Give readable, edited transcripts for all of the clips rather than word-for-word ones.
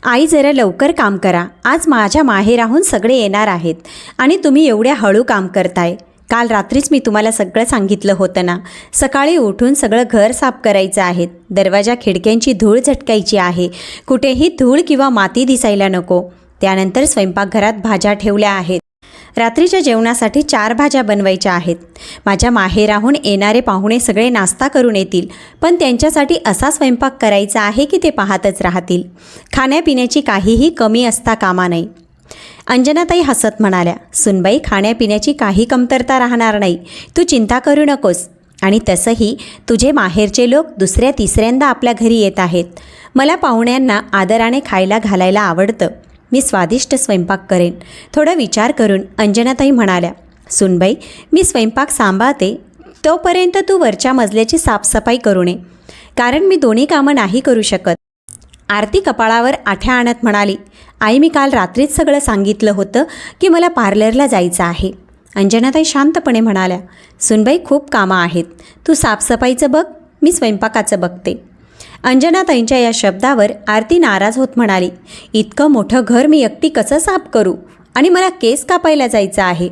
आई जरा लवकर काम करा, आज माझ्या माहेराहून सगळे येणार आहेत आणि तुम्ही एवढ्या हळू काम करताय. काल रात्रीच मी तुम्हाला सगळं सांगितलं होतं ना. सकाळी उठून सगळं घर साफ करायचं आहे, दरवाजा खिडक्यांची धूळ झटकायची आहे, कुठेही धूळ किंवा माती दिसायला नको. त्यानंतर स्वयंपाकघरात भाज्या ठेवल्या आहेत. रात्रीच्या जेवणासाठी 4 भाज्या बनवायच्या आहेत. माझ्या माहेराहून येणारे पाहुणे सगळे नाश्ता करून येतील, पण त्यांच्यासाठी असा स्वयंपाक करायचा आहे की ते पाहतच राहतील. खाण्यापिण्याची काहीही कमी असता कामा नये. अंजनाताई हसत म्हणाल्या, सुनबाई, खाण्यापिण्याची काही कमतरता राहणार नाही, तू चिंता करू नकोस. आणि तसंही तुझे माहेरचे लोक दुसऱ्या तिसऱ्यांदा आपल्या घरी येत आहेत. मला पाहुण्यांना आदराने खायला घालायला आवडतं. मी स्वादिष्ट स्वयंपाक करेन. थोडा विचार करून अंजनाताई म्हणाल्या, सुनबाई, मी स्वयंपाक सांभाळते, तोपर्यंत तू वरच्या मजल्याची साफसफाई करू नये, कारण मी दोन्ही कामं नाही करू शकत. आरती कपाळावर आठ्या आणत म्हणाली, आई, मी काल रात्रीच सगळं सांगितलं होतं की मला पार्लरला जायचं आहे. अंजनाताई शांतपणे म्हणाल्या, सुनबाई, खूप कामं आहेत, तू साफसफाईचं बघ, मी स्वयंपाकाचं बघते. अंजनाताईंच्या या शब्दावर आरती नाराज होत म्हणाली, इतकं मोठं घर मी एकटी कसं साफ करू, आणि मला केस कापायला जायचं आहे.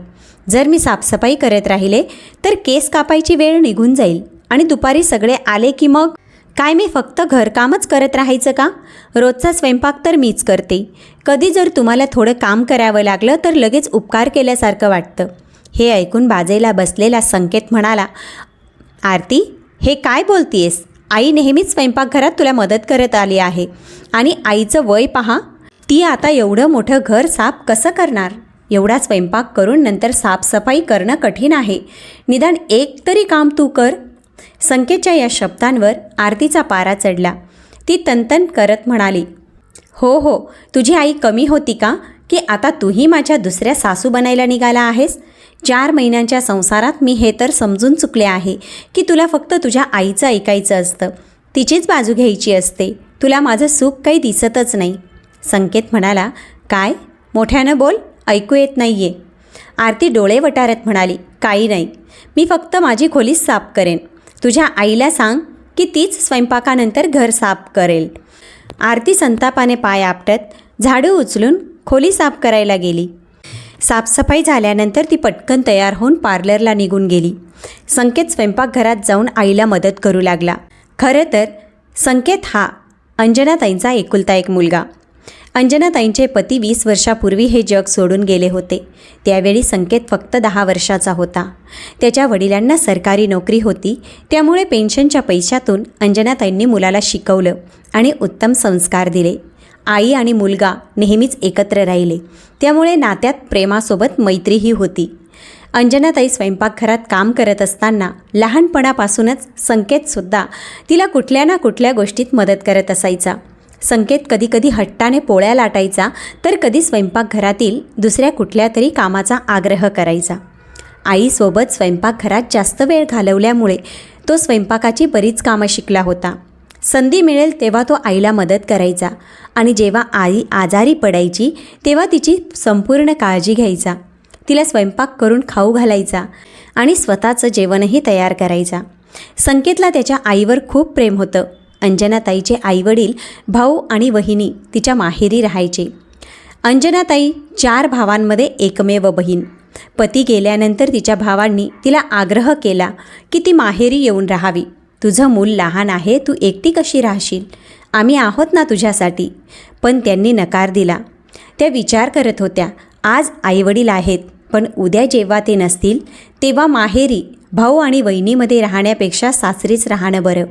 जर मी साफसफाई करत राहिले तर केस कापायची वेळ निघून जाईल आणि दुपारी सगळे आले की मग काय मी फक्त घरकामच करत राहायचं का? रोजचा स्वयंपाक तर मीच करते. कधी जर तुम्हाला थोडं काम करावं लागलं तर लगेच उपकार केल्यासारखं वाटतं. हे ऐकून बाजेला बसलेला संकेत म्हणाला, आरती, हे काय बोलतीयेस? आई नेहमीच स्वयंपाकघरात तुला मदत करत आली आहे आणि आईचं वय पहा, ती आता एवढं मोठं घर साफ कसं करणार? एवढा स्वयंपाक करून नंतर साफसफाई करणं कठीण आहे. निदान एक तरी काम तू कर. संकेतच्या या शब्दांवर आरतीचा पारा चढला. ती तनतन करत म्हणाली, हो हो, तुझी आई कमी होती का की आता तूही माझ्या दुसऱ्या सासू बनायला निघाला आहेस? 4 महिन्यांच्या संसारात मी हे तर समजून चुकले आहे की तुला फक्त तुझ्या आईचं ऐकायचं असतं, तिचीच बाजू घ्यायची असते. तुला माझं सुख काही दिसतच नाही. संकेत म्हणाला, काय? मोठ्यानं बोल, ऐकू येत नाही आहे. आरती डोळे वटारत म्हणाली, काही नाही, मी फक्त माझी खोली साफ करेन. तुझ्या आईला सांग की तीच स्वयंपाकानंतर घर साफ करेल. आरती संतापाने पाय आपटत झाडू उचलून खोली साफ करायला गेली. साफसफाई झाल्यानंतर ती पटकन तयार होऊन पार्लरला निघून गेली. संकेत स्वयंपाकघरात जाऊन आईला मदत करू लागला. खरं तर संकेत हा अंजनाताईंचा एकुलता एक मुलगा. अंजनाताईंचे पती 20 वर्षापूर्वी हे जग सोडून गेले होते. त्यावेळी संकेत फक्त 10 वर्षाचा होता. त्याच्या वडिलांना सरकारी नोकरी होती, त्यामुळे पेन्शनच्या पैशातून अंजनाताईंनी मुलाला शिकवलं आणि उत्तम संस्कार दिले. आई आणि मुलगा नेहमीच एकत्र राहिले, त्यामुळे नात्यात प्रेमासोबत मैत्रीही होती. अंजनाताई स्वयंपाकघरात काम करत असताना लहानपणापासूनच संकेतसुद्धा तिला कुठल्या ना कुठल्या गोष्टीत मदत करत असायचा. संकेत कधीकधी हट्टाने पोळ्या लाटायचा, तर कधी स्वयंपाकघरातील दुसऱ्या कुठल्या तरी कामाचा आग्रह करायचा. आईसोबत स्वयंपाकघरात जास्त वेळ घालवल्यामुळे तो स्वयंपाकाची बरीच कामं शिकला होता. संधी मिळेल तेव्हा तो आईला मदत करायचा आणि जेव्हा आई आजारी पडायची तेव्हा तिची संपूर्ण काळजी घ्यायचा. तिला स्वयंपाक करून खाऊ घालायचा आणि स्वतःचं जेवणही तयार करायचा. संकेतला त्याच्या आईवर खूप प्रेम होतं. अंजनाताईचे आईवडील, भाऊ आणि वहिनी तिच्या माहेरी राहायचे. अंजनाताई 4 भावांमध्ये एकमेव बहीण. पती गेल्यानंतर तिच्या भावांनी तिला आग्रह केला की ती माहेरी येऊन राहावी. तुझं मूल लहान आहे, तू एकटी कशी राहशील? आम्ही आहोत ना तुझ्यासाठी. पण त्यांनी नकार दिला. त्या विचार करत होत्या, आज आईवडील आहेत, पण उद्या जेव्हा ते नसतील तेव्हा माहेरी भाऊ आणि वहिनीमध्ये राहण्यापेक्षा सासरीच राहणं बरं.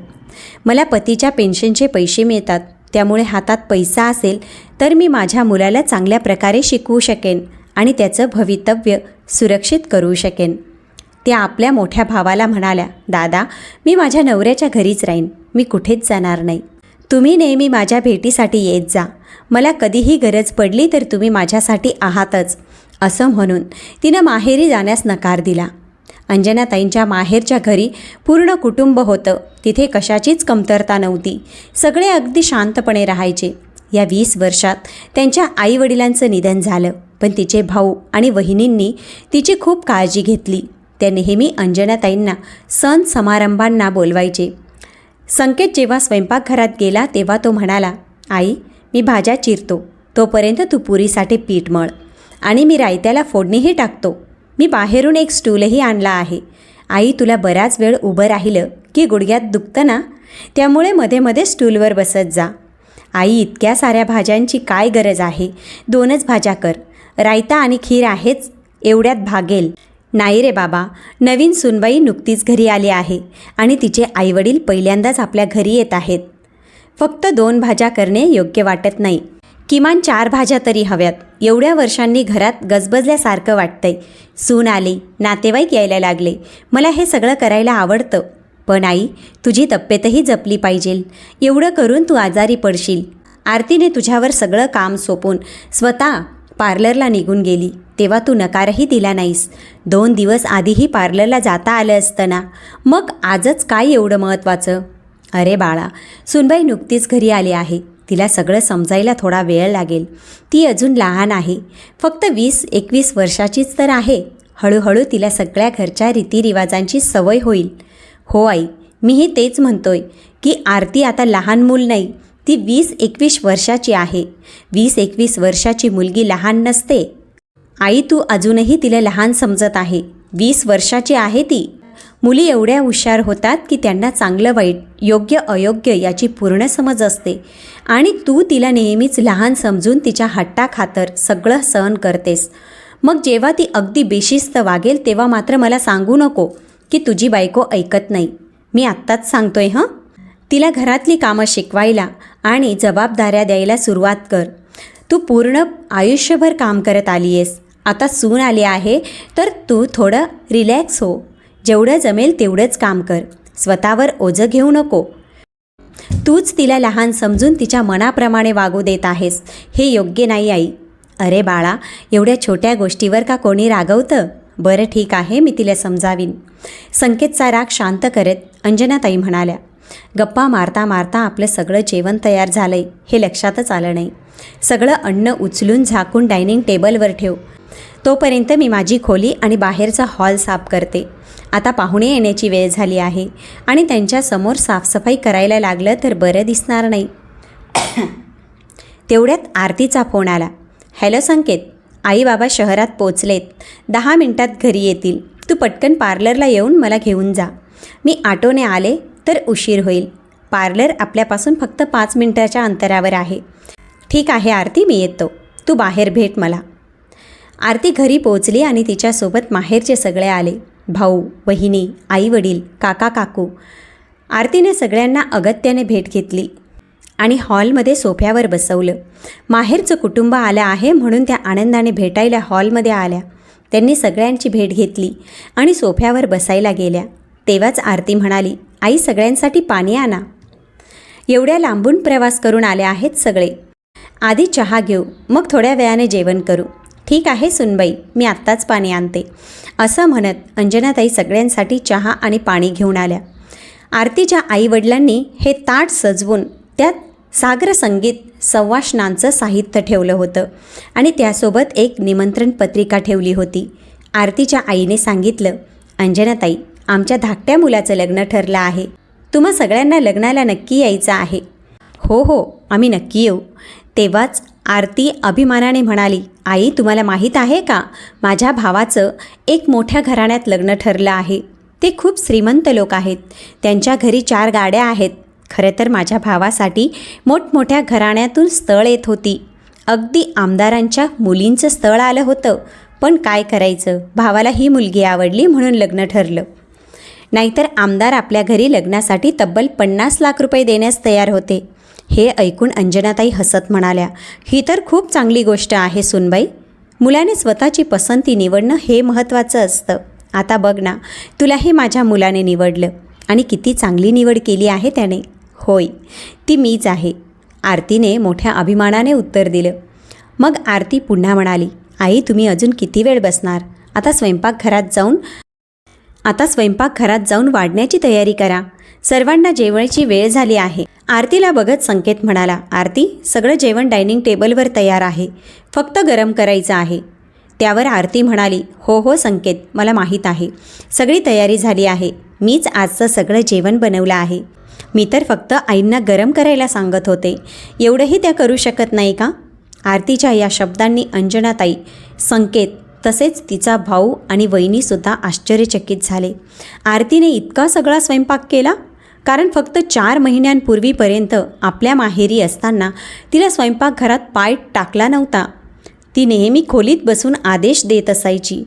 मला पतीच्या पेन्शनचे पैसे मिळतात, त्यामुळे हातात पैसा असेल तर मी माझ्या मुलाला चांगल्या प्रकारे शिकवू शकेन आणि त्याचं भवितव्य सुरक्षित करू शकेन. त्या आपल्या मोठ्या भावाला म्हणाल्या, दादा, मी माझ्या नवऱ्याच्या घरीच राहीन, मी कुठेच जाणार नाही. तुम्ही नेहमी माझ्या भेटीसाठी येत जा. मला कधीही गरज पडली तर तुम्ही माझ्यासाठी आहातच. असं म्हणून तिनं माहेरी जाण्यास नकार दिला. अंजनाताईंच्या माहेरच्या घरी पूर्ण कुटुंब होतं. तिथे कशाचीच कमतरता नव्हती. सगळे अगदी शांतपणे राहायचे. या 20 वर्षात त्यांच्या आईवडिलांचं निधन झालं, पण तिचे भाऊ आणि वहिनींनी तिची खूप काळजी घेतली. त्या नेहमी अंजनाताईंना सण समारंभांना बोलवायचे. संकेत जेव्हा स्वयंपाकघरात गेला तेव्हा तो म्हणाला, आई, मी भाज्या चिरतो, तोपर्यंत तू पुरीसाठी पीठ मळ आणि मी रायत्याला फोडणीही टाकतो. मी बाहेरून एक स्टूलही आणला आहे. आई, तुला बराच वेळ उभं राहिलं की गुडघ्यात दुखतं ना, त्यामुळे मध्ये मध्ये स्टूलवर बसत जा. आई, इतक्या साऱ्या भाज्यांची काय गरज आहे? 2च भाज्या कर. रायता आणि खीर आहेच, एवढ्यात भागेल. नाही रे बाबा, नवीन सूनबाई नुकतीच घरी आली आहे आणि तिचे आईवडील पहिल्यांदाच आपल्या घरी येत आहेत. फक्त 2 भाज्या करणे योग्य वाटत नाही. किमान 4 भाज्या तरी हव्यात. एवढ्या वर्षांनी घरात गजबजल्यासारखं वाटतंय. सून आली, नातेवाईक यायला लागले. मला हे सगळं करायला आवडतं. पण आई, तुझी तब्येतही जपली पाहिजे. एवढं करून तू आजारी पडशील. आरतीने तुझ्यावर सगळं काम सोपून स्वतः पार्लरला निघून गेली तेव्हा तू नकारही दिला नाहीस. 2 दिवस आधीही पार्लरला जाता आलं असतं ना. मग आजच काय एवढं महत्त्वाचं? अरे बाळा, सूनबाई नुकतीच घरी आली आहे. तिला सगळं समजायला थोडा वेळ लागेल. ती अजून लहान आहे, फक्त 20-21 वर्षाचीच तर आहे. हळूहळू तिला सगळ्या घरच्या रीतिरिवाजांची सवय होईल. हो आई, मीही तेच म्हणतोय की आरती आता लहान मूल नाही, ती 20-21 वर्षाची आहे. 20-21 वर्षाची मुलगी लहान नसते. आई, तू अजूनही तिला लहान समजत आहे. 20 वर्षाची आहे ती. मुली एवढ्या हुशार होतात की त्यांना चांगलं वाईट, योग्य अयोग्य याची पूर्ण समज असते आणि तू तिला नेहमीच लहान समजून तिच्या हट्टाखातर सगळं सहन करतेस. मग जेव्हा ती अगदी बेशिस्त वागेल तेव्हा मात्र मला सांगू नको की तुझी बायको ऐकत नाही. मी आत्ताच सांगतोय हं. तिला घरातली कामं शिकवायला आणि जबाबदाऱ्या द्यायला सुरुवात कर. तू पूर्ण आयुष्यभर काम करत आली आहेस. आता सून आली आहे तर तू थोडं रिलॅक्स हो. जेवढं जमेल तेवढंच काम कर. स्वतःवर ओझं घेऊ नको. तूच तिला लहान समजून तिच्या मनाप्रमाणे वागू देत आहेस. हे योग्य नाही आई. अरे बाळा, एवढ्या छोट्या गोष्टीवर का कोणी रागवतं? बरं ठीक आहे, मी तिला समजावीन. संकेतचा राग शांत करत अंजनाताई म्हणाल्या. गप्पा मारता मारता आपलं सगळं जेवण तयार झालंय हे लक्षातच आलं नाही. सगळं अन्न उचलून झाकून डायनिंग टेबलवर ठेव. तोपर्यंत मी माझी खोली आणि बाहेरचा हॉल साफ करते. आता पाहुणे येण्याची वेळ झाली आहे आणि त्यांच्यासमोर साफसफाई करायला लागलं तर बरं दिसणार नाही. तेवढ्यात आरतीचा फोन आला. हॅलो संकेत, आई बाबा शहरात पोचलेत. 10 मिनिटात घरी येतील. तू पटकन पार्लरला येऊन मला घेऊन जा. मी ऑटोने आले तर उशीर होईल. पार्लर आपल्यापासून फक्त 5 मिनिटाच्या अंतरावर आहे. ठीक आहे आरती, मी येतो. तू बाहेर भेट मला. आरती घरी पोचली आणि तिच्यासोबत माहेरचे सगळे आले. भाऊ, वहिनी, आईवडील, काका काकू. आरतीने सगळ्यांना अगत्याने भेट घेतली आणि हॉलमध्ये सोफ्यावर बसवलं. माहेरचं कुटुंब आलं आहे म्हणून त्या आनंदाने भेटायला हॉलमध्ये आल्या. त्यांनी सगळ्यांची भेट घेतली आणि सोफ्यावर बसायला गेल्या. तेव्हाच आरती म्हणाली, आई सगळ्यांसाठी पाणी आणा. एवढ्या लांबून प्रवास करून आले आहेत सगळे. आधी चहा घेऊ, मग थोड्या वेळाने जेवण करू. ठीक आहे सुनबाई, मी आत्ताच पाणी आणते. असं म्हणत अंजनाताई सगळ्यांसाठी चहा आणि पाणी घेऊन आल्या. आरतीच्या आईवडिलांनी हे ताट सजवून त्यात सागर संगीत संभाषणांचं साहित्य ठेवलं होतं आणि त्यासोबत एक निमंत्रण पत्रिका ठेवली होती. आरतीच्या आईने सांगितलं, अंजनाताई, आमच्या धाकट्या मुलाचं लग्न ठरलं आहे. तुम्हा सगळ्यांना लग्नाला नक्की यायचं आहे. हो हो, आम्ही नक्की येऊ. तेव्हाच आरती अभिमानाने म्हणाली, आई तुम्हाला माहीत आहे का, माझ्या भावाचं एक मोठ्या घराण्यात लग्न ठरलं आहे. ते खूप श्रीमंत लोक आहेत. त्यांच्या घरी 4 गाड्या आहेत. खरं तर माझ्या भावासाठी मोठमोठ्या घराण्यातून स्थळ येत होती. अगदी आमदारांच्या मुलींचं स्थळ आलं होतं. पण काय करायचं, भावाला ही मुलगी आवडली म्हणून लग्न ठरलं. नाहीतर आमदार आपल्या घरी लग्नासाठी तब्बल 50 लाख रुपये देण्यास तयार होते. हे ऐकून अंजनाताई हसत म्हणाल्या, ही तर खूप चांगली गोष्ट आहे सुनबाई. मुलाने स्वतःची पसंती निवडणं हे महत्त्वाचं असतं. आता बघ ना, तुलाही माझ्या मुलाने निवडलं आणि किती चांगली निवड केली आहे त्याने. होय, ती मीच आहे. आरतीने मोठ्या अभिमानाने उत्तर दिलं. मग आरती पुन्हा म्हणाली, आई तुम्ही अजून किती वेळ बसणार? आता स्वयंपाकघरात जाऊन वाढण्याची तयारी करा. सर्वांना जेवणाची वेळ झाली आहे. आरतीला बघत संकेत म्हणाला, आरती सगळं जेवण डायनिंग टेबलवर तयार आहे, फक्त गरम करायचं आहे. त्यावर आरती म्हणाली, हो हो संकेत, मला माहीत आहे. सगळी तयारी झाली आहे. मीच आजचं सगळं जेवण बनवलं आहे. मी तर फक्त आईंना गरम करायला सांगत होते, एवढंही त्या करू शकत नाही का? आरतीच्या या शब्दांनी अंजनाताई, संकेत तसेच तिचा भाऊ आणि वहिनीसुद्धा आश्चर्यचकित झाले. आरतीने इतका सगळा स्वयंपाक केला? कारण फक्त 4 महिन्यांपूर्वीपर्यंत आपल्या माहेरी असताना तिला स्वयंपाकघरात पाय टाकला नव्हता. ती नेहमी खोलीत बसून आदेश देत असायची.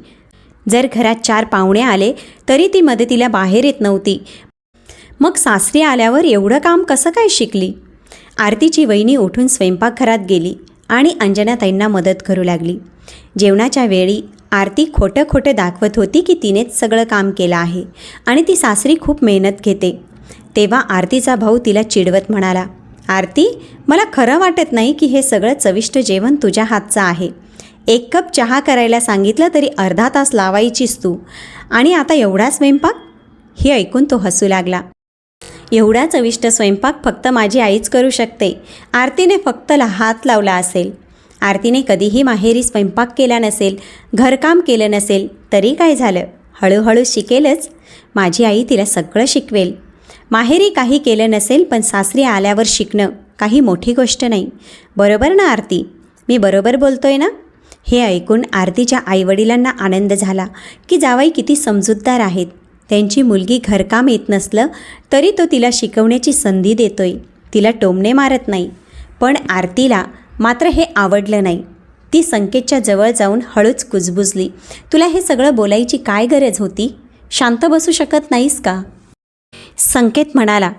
जर घरात 4 पाहुणे आले तरी ती मदतीला बाहेर येत नव्हती. मग सासरी आल्यावर एवढं काम कसं काय शिकली? आरतीची वहिनी उठून स्वयंपाकघरात गेली आणि अंजनाताईंना मदत करू लागली. जेवणाच्या वेळी आरती खोटं खोटं दाखवत होती की तिनेच सगळं काम केलं आहे आणि ती सासरी खूप मेहनत घेते. तेव्हा आरतीचा भाऊ तिला चिडवत म्हणाला, आरती, मला खरं वाटत नाही की हे सगळं चविष्ट जेवण तुझ्या हातचं आहे. 1 कप चहा करायला सांगितलं तरी अर्धा तास लावायचीस तू, आणि आता एवढा स्वयंपाक? हे ऐकून तो हसू लागला. एवढा चविष्ट स्वयंपाक फक्त माझी आईच करू शकते. आरतीने फक्त हात लावला असेल. आरतीने कधीही माहेरी स्वयंपाक केला नसेल, घरकाम केलं नसेल, तरी काय झालं, हळूहळू शिकेलच. माझी आई तिला सगळं शिकवेल. माहेरी काही केलं नसेल पण सासरी आल्यावर शिकणं काही मोठी गोष्ट नाही. बरोबर ना आरती? मी बरोबर बोलतोय ना? हे ऐकून आरतीच्या आईवडिलांना आनंद झाला की जावई किती समजूतदार आहेत. त्यांची मुलगी घरकाम येत नसलं तरी तो तिला शिकवण्याची संधी देतोय, तिला टोमणे मारत नाही. पण आरतीला मात्र हे आवडलं नाही. ती संकेतच्या जवळ जाऊन हळूच कुजबुजली, तुला हे सगळं बोलायची काय गरज होती? शांत बसू शकत नाहीस का? संकेत म्हणाला,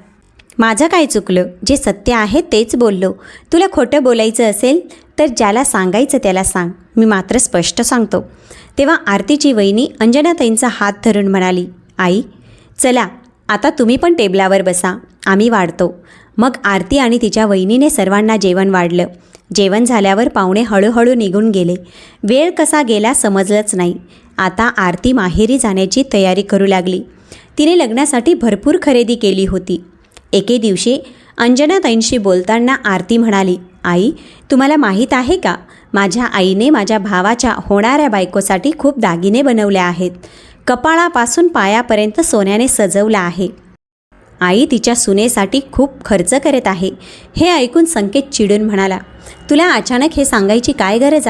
माझं काय चुकलं? जे सत्य आहे तेच बोललो. तुला खोटं बोलायचं असेल तर ज्याला सांगायचं त्याला सांग, मी मात्र स्पष्ट सांगतो. तेव्हा आरतीची वहिनी अंजनाताईंचा हात धरून म्हणाली, आई, चला आता तुम्ही पण टेबलावर बसा, आम्ही वाढतो. मग आरती आणि तिच्या वहिनीने सर्वांना जेवण वाढलं. जेवण झाल्यावर पाहुणे हळूहळू निघून गेले. वेळ कसा गेला समजलंच नाही. आता आरती माहेरी जाण्याची तयारी करू लागली. तिने लग्नासाठी भरपूर खरेदी केली होती. एके दिवशी अंजनाताईंशी बोलताना आरती म्हणाली, आई, तुम्हाला माहीत आहे का, माझ्या आईने माझ्या भावाच्या होणाऱ्या बायकोसाठी खूप दागिने बनवले आहेत. कपाळापासून पायापर्यंत सोन्याने सजवलं आहे. आई तिच्या सुनेसाठी खूप खर्च करत आहे. हे ऐकून संकेत चिडून म्हणाला, तुला अचानक हे सांगायची काय गरज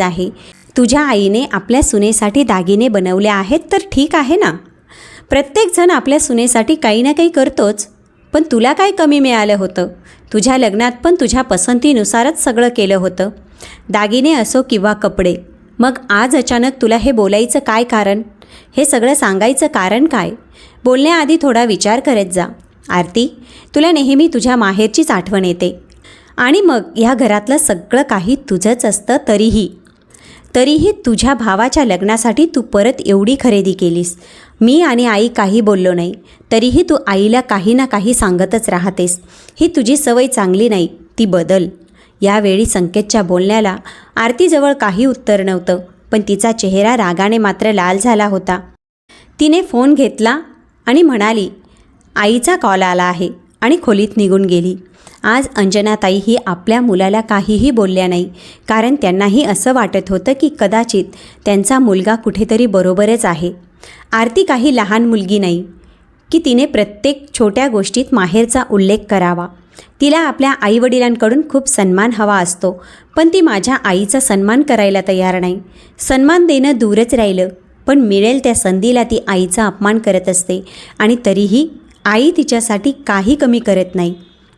आहे? तुझ्या आईने आपल्या सुनेसाठी दागिने बनवले आहेत तर ठीक आहे ना. प्रत्येकजण आपल्या सुनेसाठी काही ना काही करतोच. पण तुला काय कमी मिळालं होतं? तुझ्या लग्नात पण तुझ्या पसंतीनुसारच सगळं केलं होतं, दागिने असो किंवा कपडे. मग आज अचानक तुला हे बोलायचं काय कारण? हे सगळं सांगायचं कारण काय? बोलण्याआधी थोडा विचार करत जा. आरती, तुला नेहमी तुझ्या माहेरचीच आठवण येते आणि मग ह्या घरातलं सगळं काही तुझंच असतं. तरीही तुझ्या भावाच्या लग्नासाठी तू परत एवढी खरेदी केलीस. मी आणि आई काही बोललो नाही, तरीही तू आईला काही ना काही सांगतच राहतेस. ही तुझी सवय चांगली नाही, ती बदल. यावेळी संकेतच्या बोलण्याला आरतीजवळ काही उत्तर नव्हतं, पण तिचा चेहरा रागाने मात्र लाल झाला होता. तिने फोन घेतला आणि म्हणाली, आईचा कॉल आला आहे, आणि खोलीत निघून गेली. आज अंजनाताई ही आपल्या मुलाला काहीही बोलल्या नाही, कारण त्यांनाही असं वाटत होतं की कदाचित त्यांचा मुलगा कुठेतरी बरोबरच आहे. आरती काही लहान मुलगी नाही की तिने प्रत्येक छोट्या गोष्टीत माहेरचा उल्लेख करावा. तिला आपल्या आईवडिलांकडून खूप सन्मान हवा असतो, पण ती माझ्या आईचा सन्मान करायला तयार नाही. सन्मान देणं दूरच राहिलं, पण मिळेल त्या संधीला ती आईचा अपमान करत असते, आणि तरीही आई तिच्यासाठी काही कमी करत नाही.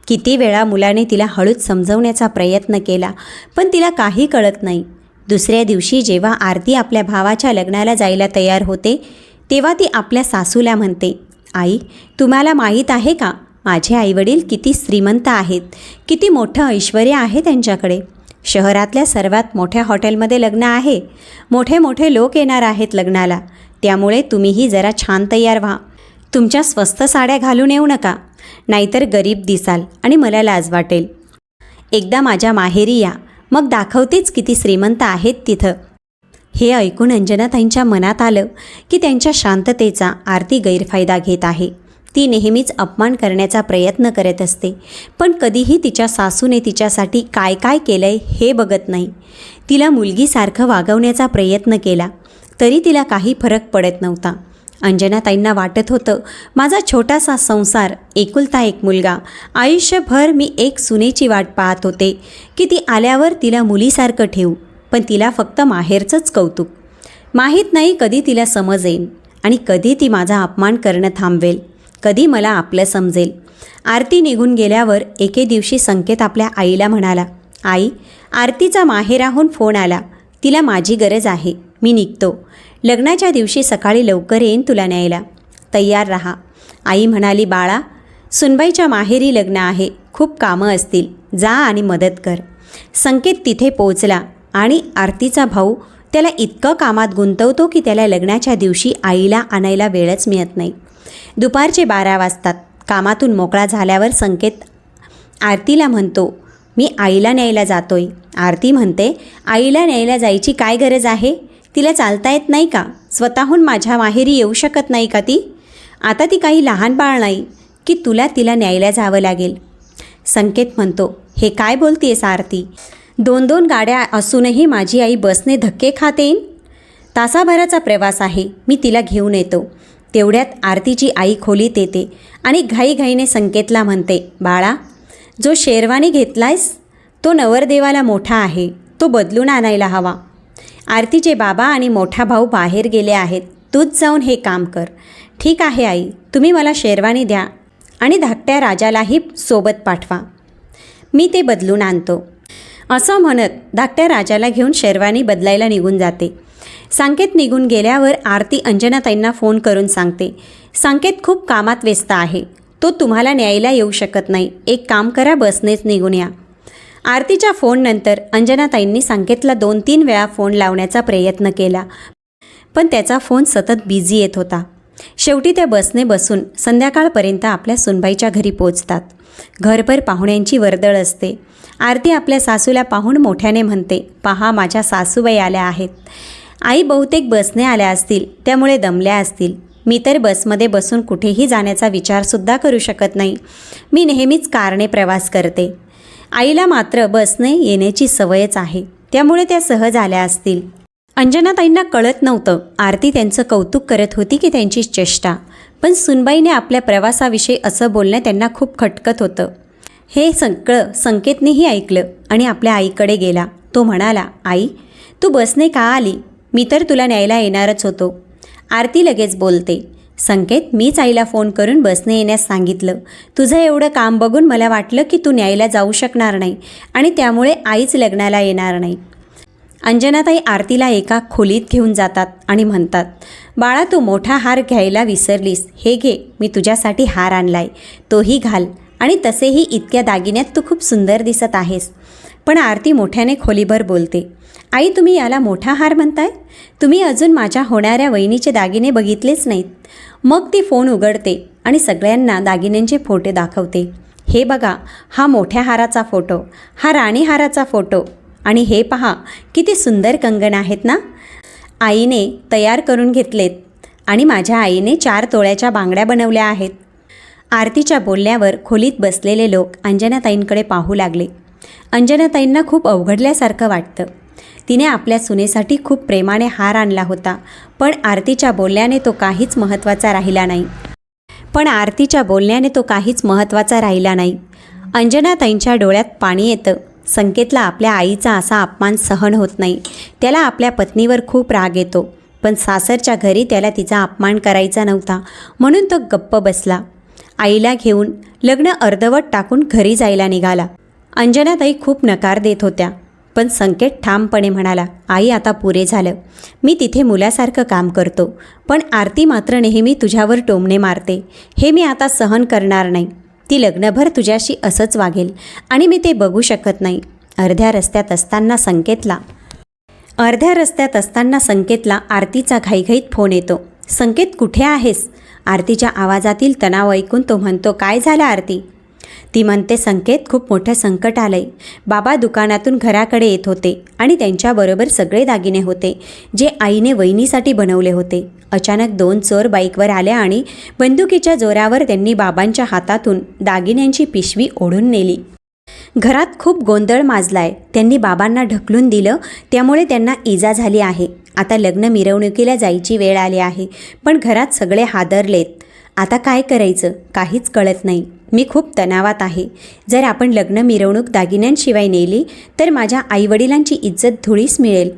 किती वेळा मुलाने तिला हळूच समजवण्याचा प्रयत्न केला, पण तिला काही कळत नाही. दुसऱ्या दिवशी जेव्हा आरती आपल्या भावाच्या लग्नाला जायला तयार होते, तेव्हा ती आपल्या सासूला म्हणते, आई, तुम्हाला माहीत आहे का, माझे आईवडील किती श्रीमंत आहेत, किती मोठं ऐश्वर्य आहे त्यांच्याकडे. शहरातल्या सर्वात मोठ्या हॉटेलमध्ये लग्न आहे. मोठे मोठे लोक येणार आहेत लग्नाला. त्यामुळे तुम्हीही जरा छान तयार व्हा. तुमच्या स्वस्त साड्या घालून येऊ नका, नाहीतर गरीब दिसाल आणि मला लाज वाटेल. एकदा माझ्या माहेरी या, मग दाखवतेच किती श्रीमंत आहेत तिथं. हे ऐकून अंजनाताईंच्या मनात आलं की त्यांच्या शांततेचा आरती गैरफायदा घेत आहे. ती नेहमीच अपमान करण्याचा प्रयत्न करत असते, पण कधीही तिच्या सासूने तिच्यासाठी काय काय केलं आहे हे बघत नाही. तिला मुलगीसारखं वागवण्याचा प्रयत्न केला, तरी तिला काही फरक पडत नव्हता. अंजनाताईंना वाटत होतं माझा छोटासा संसार, एकुलता एक मुलगा, आयुष्यभर मी एक सुनेची वाट पाहत होते की ती आल्यावर तिला मुलीसारखं ठेवू, पण तिला फक्त माहेरचंच कौतुक. माहीत नाही कधी तिला समज येईल आणि कधी ती माझा अपमान करणं थांबवेल, कधी मला आपलं समजेल. आरती निघून गेल्यावर एके दिवशी संकेत आपल्या आईला म्हणाला, आई, आरतीचा माहेराहून फोन आला, तिला माझी गरज आहे, मी निघतो. लग्नाच्या दिवशी सकाळी लवकर येईन तुला न्यायला, तयार राहा. आई म्हणाली, बाळा, सुनबाईच्या माहेरी लग्न आहे, खूप कामं असतील, जा आणि मदत कर. संकेत तिथे पोचला आणि आरतीचा भाऊ त्याला इतकं कामात गुंतवतो की त्याला लग्नाच्या दिवशी आईला आणायला वेळच मिळत नाही. दुपारचे 12 वाजतात. कामातून मोकळा झाल्यावर संकेत आरतीला म्हणतो, मी आईला न्यायला जातोय. आरती म्हणते, आईला न्यायला जायची काय गरज आहे? तिला चालता येत नाही का? स्वतःहून माझ्या माहेरी येऊ शकत नाही का ती? आता ती काही लहान बाळ नाही की तुला तिला न्यायला जावं लागेल. संकेत म्हणतो, हे काय बोलतेस आरती? 2-2 गाड्या असूनही माझी आई बसने धक्के खात येईन? तासाभराचा प्रवास आहे, मी तिला घेऊन येतो. तेवढ्यात आरतीची आई खोलीत येते आणि घाईघाईने संकेतला म्हणते, बाळा, जो शेरवानी घेतलायस तो नवरदेवाला मोठा आहे, तो बदलून आणायला हवा. आरतीचे बाबा आणि मोठा भाऊ बाहेर गेले आहेत, तूच जाऊन हे काम कर. ठीक आहे आई, तुम्ही मला शेरवानी द्या आणि धाकट्या राजालाही सोबत पाठवा, मी ते बदलून आणतो. असं म्हणत धाकट्या राजाला घेऊन शेरवानी बदलायला निघून जाते. संकेत निघून गेल्यावर आरती अंजनाताईंना फोन करून सांगते, संकेत खूप कामात व्यस्त आहे, तो तुम्हाला न्यायला येऊ शकत नाही, एक काम करा, बसनेच निघून या. आरतीच्या फोननंतर अंजनाताईंनी संकेतला 2-3 वेळा फोन लावण्याचा प्रयत्न केला, पण त्याचा फोन सतत बिझी येत होता. शेवटी त्या बसने बसून संध्याकाळपर्यंत आपल्या सुनबाईच्या घरी पोचतात. घरभर पाहुण्यांची वर्दळ असते. आरती आपल्या सासूला पाहून मोठ्याने म्हणते, पहा, माझ्या सासूबाई आल्या आहेत. आई बहुतेक बसने आल्या असतील, त्यामुळे दमल्या असतील. मी तर बसमध्ये बसून कुठेही जाण्याचा विचारसुद्धा करू शकत नाही, मी नेहमीच कारने प्रवास करते. आईला मात्र बसने येण्याची सवयच आहे, त्यामुळे त्या सहज आल्या असतील. अंजनाताईंना कळत नव्हतं आरती त्यांचं कौतुक करत होती की त्यांची चेष्टा, पण सुनबाईने आपल्या प्रवासाविषयी असं बोलणं त्यांना खूप खटकत होतं. हे सगळं संकेतनेही ऐकलं आणि आपल्या आईकडे गेला. तो म्हणाला, आई, तू बसने का आली? मी तर तुला न्यायला येणारच होतो. आरती लगेच बोलते, संकेत, मीच आईला फोन करून बसने येण्यास सांगितलं. तुझं एवढं काम बघून मला वाटलं की तू न्यायला जाऊ शकणार नाही आणि त्यामुळे आईच लग्नाला येणार नाही. अंजनाताई आरतीला एका खोलीत घेऊन जातात आणि म्हणतात, बाळा, तू मोठा हार घ्यायला विसरलीस, हे घे, मी तुझ्यासाठी हार आणलाय, तोही घाल, आणि तसेही इतक्या दागिन्यात तू खूप सुंदर दिसत आहेस. पण आरती मोठ्याने खोलीभर बोलते, आई, तुम्ही याला मोठा हार म्हणताय? तुम्ही अजून माझ्या होणाऱ्या वहिनीचे दागिने बघितलेच नाहीत. मग ती फोन उघडते आणि सगळ्यांना दागिन्यांचे फोटो दाखवते. हे बघा, हा मोठ्या हाराचा फोटो, हा राणी हाराचा फोटो, आणि हे पहा, किती सुंदर कंगण आहेत ना. आईने तयार करून घेतलेत आणि माझ्या आईने 4 तोळ्याच्या बांगड्या बनवल्या आहेत. आरतीच्या बोलण्यावर खोलीत बसलेले लोक अंजनाताईंकडे पाहू लागले. अंजनाताईंना खूप अवघडल्यासारखं वाटतं. तिने आपल्या सुनेसाठी खूप प्रेमाने हार आणला होता, पण आरतीच्या बोलण्याने तो काहीच महत्त्वाचा राहिला नाही. अंजनाताईंच्या डोळ्यात पाणी येतं. संकेतला आपल्या आईचा असा अपमान सहन होत नाही. त्याला आपल्या पत्नीवर खूप राग येतो, पण सासरच्या घरी त्याला तिचा अपमान करायचा नव्हता, म्हणून तो गप्प बसला. आईला घेऊन लग्न अर्धवट टाकून घरी जायला निघाला. अंजनाताई खूप नकार देत होत्या, पण संकेत ठामपणे म्हणाला, आई, आता पुरे झालं, मी तिथे मुलासारखं काम करतो, पण आरती मात्र नेहमी तुझ्यावर टोमणे मारते, हे मी आता सहन करणार नाही. ती लग्नभर तुझ्याशी असंच वागेल आणि मी ते बघू शकत नाही. अर्ध्या रस्त्यात असताना संकेतला आरतीचा घाईघाईत फोन येतो. संकेत, कुठे आहेस? आरतीच्या आवाजातील तणाव ऐकून तो म्हणतो, काय झालं आरती? ती म्हणते, संकेत, खूप मोठं संकट आलंय. बाबा दुकानातून घराकडे येत होते आणि त्यांच्याबरोबर सगळे दागिने होते जे आईने वहिनीसाठी बनवले होते. अचानक 2 चोर बाईकवर आले आणि बंदुकीच्या जोरावर त्यांनी बाबांच्या हातातून दागिन्यांची पिशवी ओढून नेली. घरात खूप गोंधळ माजलाय. त्यांनी बाबांना ढकलून दिलं, त्यामुळे त्यांना इजा झाली आहे आता लग्न मिरवणुकीला जायची वेळ आली आहे, पण घरात सगळे हादरलेत. आता काय करायचं काहीच कळत नाही. मी खूप तणावात आहे. जर आपण लग्न मिरवणूक दागिन्यांशिवाय नेली तर माझ्या आईवडिलांची इज्जत धुळीस मिळेल.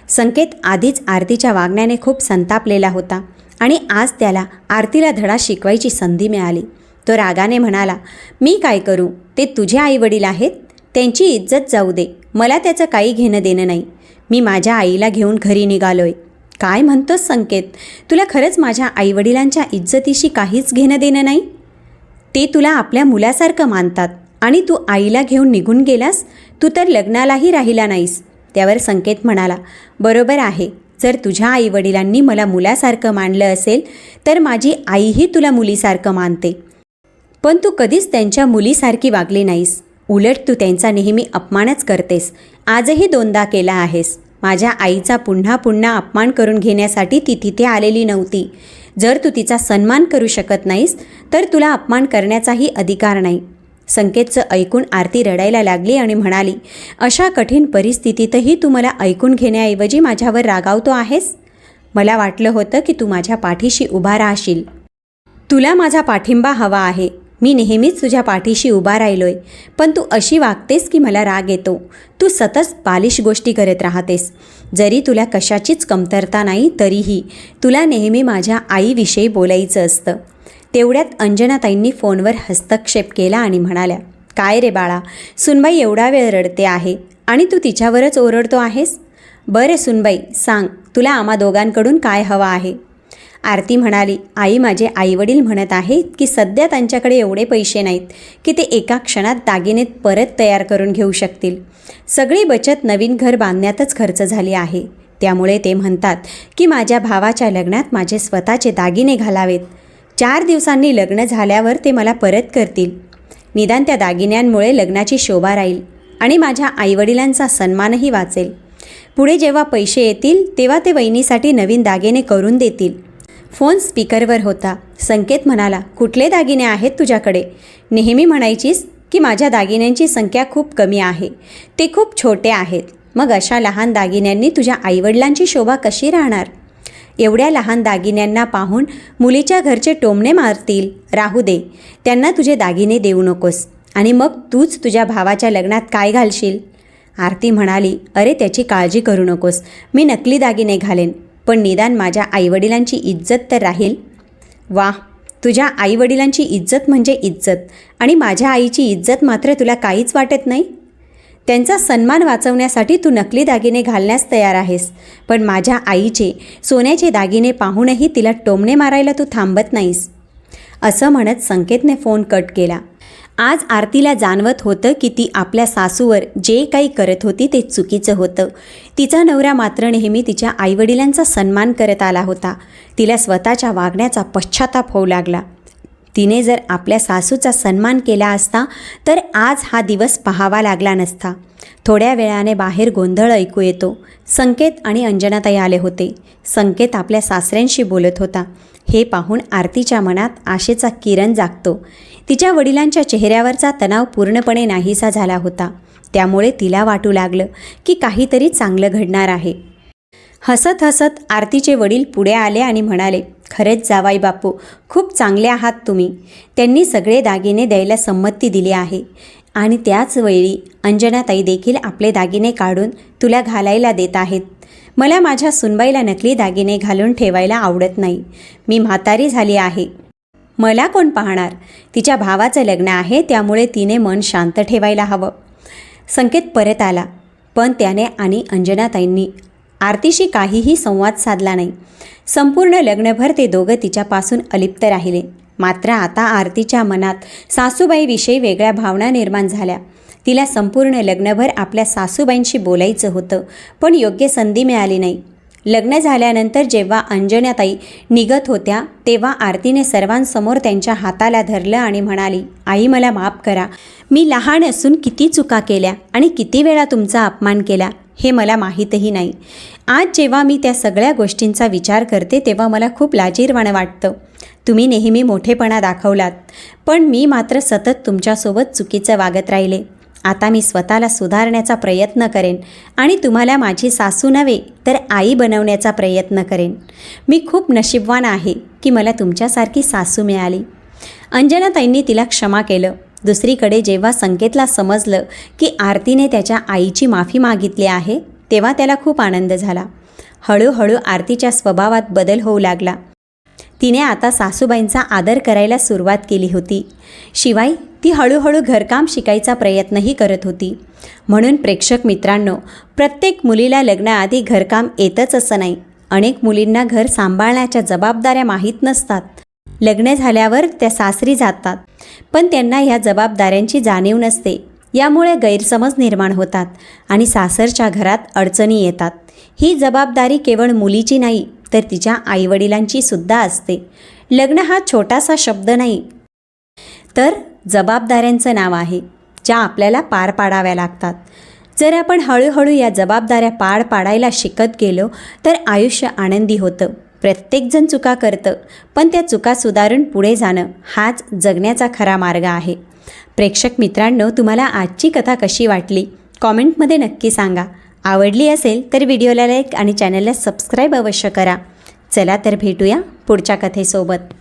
संकेत आधीच आरतीच्या वागण्याने खूप संतापलेला होता आणि आज त्याला आरतीला धडा शिकवायची संधी मिळाली. तो रागाने म्हणाला, मी काय करू? ते तुझे आईवडील आहेत, त्यांची इज्जत जाऊ दे. मला त्याचं काही घेणं देणं नाही. मी माझ्या आईला घेऊन घरी निघालोय. काय म्हणतोस संकेत? तुला खरंच माझ्या आईवडिलांच्या इज्जतीशी काहीच घेणं देणं नाही? ते तुला आपल्या मुलासारखं मानतात आणि तू आईला घेऊन निघून गेलास. तू तर लग्नालाही राहिला नाहीस. त्यावर संकेत म्हणाला, बरोबर आहे. जर तुझ्या आईवडिलांनी मला मुलासारखं मानलं असेल तर माझी आईही तुला मुलीसारखं मानते. पण तू कधीच त्यांच्या मुलीसारखी वागली नाहीस. उलट तू त्यांचा नेहमी अपमानच करतेस. आजही 2दा केला आहेस. माझ्या आईचा पुन्हा पुन्हा अपमान करून घेण्यासाठी ती तिथे आलेली नव्हती. जर तू तिचा सन्मान करू शकत नाहीस तर तुला अपमान करण्याचाही अधिकार नाही. संकेतचं ऐकून आरती रडायला लागली आणि म्हणाली, अशा कठीण परिस्थितीतही तू मला ऐकून घेण्याऐवजी माझ्यावर रागावतो आहेस. मला वाटलं होतं की तू माझ्या पाठीशी उभा राहशील. तुला माझा पाठिंबा हवा आहे. मी नेहमीच तुझ्या पाठीशी उभा राहिलोय. पण तू अशी वागतेस की मला राग येतो. तू सतत बालिश गोष्टी करत राहतेस. जरी तुला कशाचीच कमतरता नाही तरीही तुला नेहमी माझ्या आईविषयी बोलायचं असतं. तेवढ्यात अंजनाताईंनी फोनवर हस्तक्षेप केला आणि म्हणाल्या, काय रे बाळा, सुनबाई एवढा वेळ रडते आहे आणि तू तिच्यावरच ओरडतो आहेस. बरं सुनबाई, सांग तुला आम्हा दोघांकडून काय हवं आहे? आरती म्हणाली, आई, माझे आईवडील म्हणत आहेत की सध्या त्यांच्याकडे एवढे पैसे नाहीत की ते एका क्षणात दागिने परत तयार करून घेऊ शकतील. सगळी बचत नवीन घर बांधण्यातच खर्च झाली आहे. त्यामुळे ते म्हणतात की माझ्या भावाच्या लग्नात माझे स्वतःचे दागिने घालावेत. 4 दिवसांनी लग्न झाल्यावर ते मला परत करतील. निदान त्या दागिन्यांमुळे लग्नाची शोभा राहील आणि माझ्या आईवडिलांचा सन्मानही वाचेल. पुढे जेव्हा पैसे येतील तेव्हा ते वहिनीसाठी नवीन दागिने करून देतील. फोन स्पीकरवर होता. संकेत म्हणाला, कुठले दागिने आहेत तुझ्याकडे? नेहमी म्हणायचीस की माझ्या दागिन्यांची संख्या खूप कमी आहे, ते खूप छोटे आहेत. मग अशा लहान दागिन्यांनी तुझ्या आईवडिलांची शोभा कशी राहणार? एवढ्या लहान दागिन्यांना पाहून मुलीच्या घरचे टोमणे मारतील. राहू दे, त्यांना तुझे दागिने देऊ नकोस. आणि मग तूच तुझ्या भावाच्या लग्नात काय घालशील? आरती म्हणाली, अरे त्याची काळजी करू नकोस. मी नकली दागिने घालेन, पण निदान माझ्या आईवडिलांची इज्जत तर राहील. वाह, तुझ्या आईवडिलांची इज्जत म्हणजे इज्जत आणि माझ्या आईची इज्जत मात्र तुला काहीच वाटत नाही. त्यांचा सन्मान वाचवण्यासाठी तू नकली दागिने घालण्यास तयार आहेस, पण माझ्या आईचे सोन्याचे दागिने पाहूनही तिला टोमणे मारायला तू थांबत नाहीस. असं म्हणत संकेतने फोन कट केला. आज आरतीला जाणवत होतं की ती आपल्या सासूवर जे काही करत होती ते चुकीचं होतं. तिचा नवरा मात्र नेहमी तिच्या आईवडिलांचा सन्मान करत आला होता. तिला स्वतःच्या वागण्याचा पश्चाताप होऊ लागला. तिने जर आपल्या सासूचा सन्मान केला असता तर आज हा दिवस पाहावा लागला नसता. थोड्या वेळाने बाहेर गोंधळ ऐकू येतो. संकेत आणि अंजनाताई आले होते. संकेत आपल्या सासऱ्यांशी बोलत होता. हे पाहून आरतीच्या मनात आशेचा किरण जागतो. तिच्या वडिलांच्या चेहऱ्यावरचा तणाव पूर्णपणे नाहीसा झाला होता. त्यामुळे तिला वाटू लागलं की काहीतरी चांगलं घडणार आहे. हसत हसत आरतीचे वडील पुढे आले आणि म्हणाले, खरंच जावाई बापू, खूप चांगले आहात तुम्ही. त्यांनी सगळे दागिने द्यायला संमती दिली आहे आणि त्याच वेळी अंजनाताई देखील आपले दागिने काढून तुला घालायला देत आहेत. मला माझ्या सुनबाईला नकली दागिने घालून ठेवायला आवडत नाही. मी म्हातारी झाली आहे. मला कोण पाहणार? तिच्या भावाचं लग्न आहे, त्यामुळे तिने मन शांत ठेवायला हवं. संकेत परत आला, पण त्याने आणि अंजनाताईंनी आरतीशी काहीही संवाद साधला नाही. संपूर्ण लग्नभर ते दोघं तिच्यापासून अलिप्त राहिले. मात्र आता आरतीच्या मनात सासूबाईविषयी वेगळ्या भावना निर्माण झाल्या. तिला संपूर्ण लग्नभर आपल्या सासूबाईंशी बोलायचं होतं, पण योग्य संधी मिळाली नाही. लग्न झाल्यानंतर जेव्हा अंजनाताई निघत होत्या तेव्हा आरतीने सर्वांसमोर त्यांच्या हाताला धरलं आणि म्हणाली, आई, मला माफ करा. मी लहान असून किती चुका केल्या आणि किती वेळा तुमचा अपमान केला हे मला माहीतही नाही. आज जेव्हा मी त्या सगळ्या गोष्टींचा विचार करते तेव्हा मला खूप लाजिरवाणं वाटतं. तुम्ही नेहमी मोठेपणा दाखवलात, पण मी मात्र सतत तुमच्यासोबत चुकीचं वागत राहिले. आता मी स्वतःला सुधारण्याचा प्रयत्न करेन आणि तुम्हाला माझी सासू नव्हे तर आई बनवण्याचा प्रयत्न करेन. मी खूप नशीबवान आहे की मला तुमच्यासारखी सासू मिळाली. अंजनाताईंनी तिला क्षमा केलं. दुसरीकडे जेव्हा संकेतला समजलं की आरतीने त्याच्या आईची माफी मागितली आहे तेव्हा त्याला खूप आनंद झाला. हळूहळू आरतीच्या स्वभावात बदल होऊ लागला. तिने आता सासूबाईंचा आदर करायला सुरुवात केली होती. शिवाय ती हळूहळू घरकाम शिकायचा प्रयत्नही करत होती. म्हणून प्रेक्षक मित्रांनो, प्रत्येक मुलीला लग्नाआधी घरकाम येतच असं नाही. अनेक मुलींना घर सांभाळण्याच्या जबाबदाऱ्या माहीत नसतात. लग्न झाल्यावर त्या सासरी जातात, पण त्यांना ह्या जबाबदाऱ्यांची जाणीव नसते. यामुळे गैरसमज निर्माण होतात आणि सासरच्या घरात अडचणी येतात. ही जबाबदारी केवळ मुलीची नाही तर तिच्या आईवडिलांची सुद्धा असते. लग्न हा छोटासा शब्द नाही, तर जबाबदाऱ्यांचं नाव आहे, ज्या आपल्याला पार पाडाव्या लागतात. जर आपण हळूहळू या जबाबदाऱ्या पार पाडायला शिकत गेलो तर आयुष्य आनंदी होतं. प्रत्येकजण चुका करतं, पण त्या चुका सुधारून पुढे जाणं हाच जगण्याचा खरा मार्ग आहे. प्रेक्षक मित्रांनो, तुम्हाला आजची कथा कशी वाटली कॉमेंटमध्ये नक्की सांगा. आवडली असेल तर व्हिडिओला लाईक आणि चॅनलला सबस्क्राईब अवश्य करा. चला तर भेटूया पुढच्या कथेसोबत.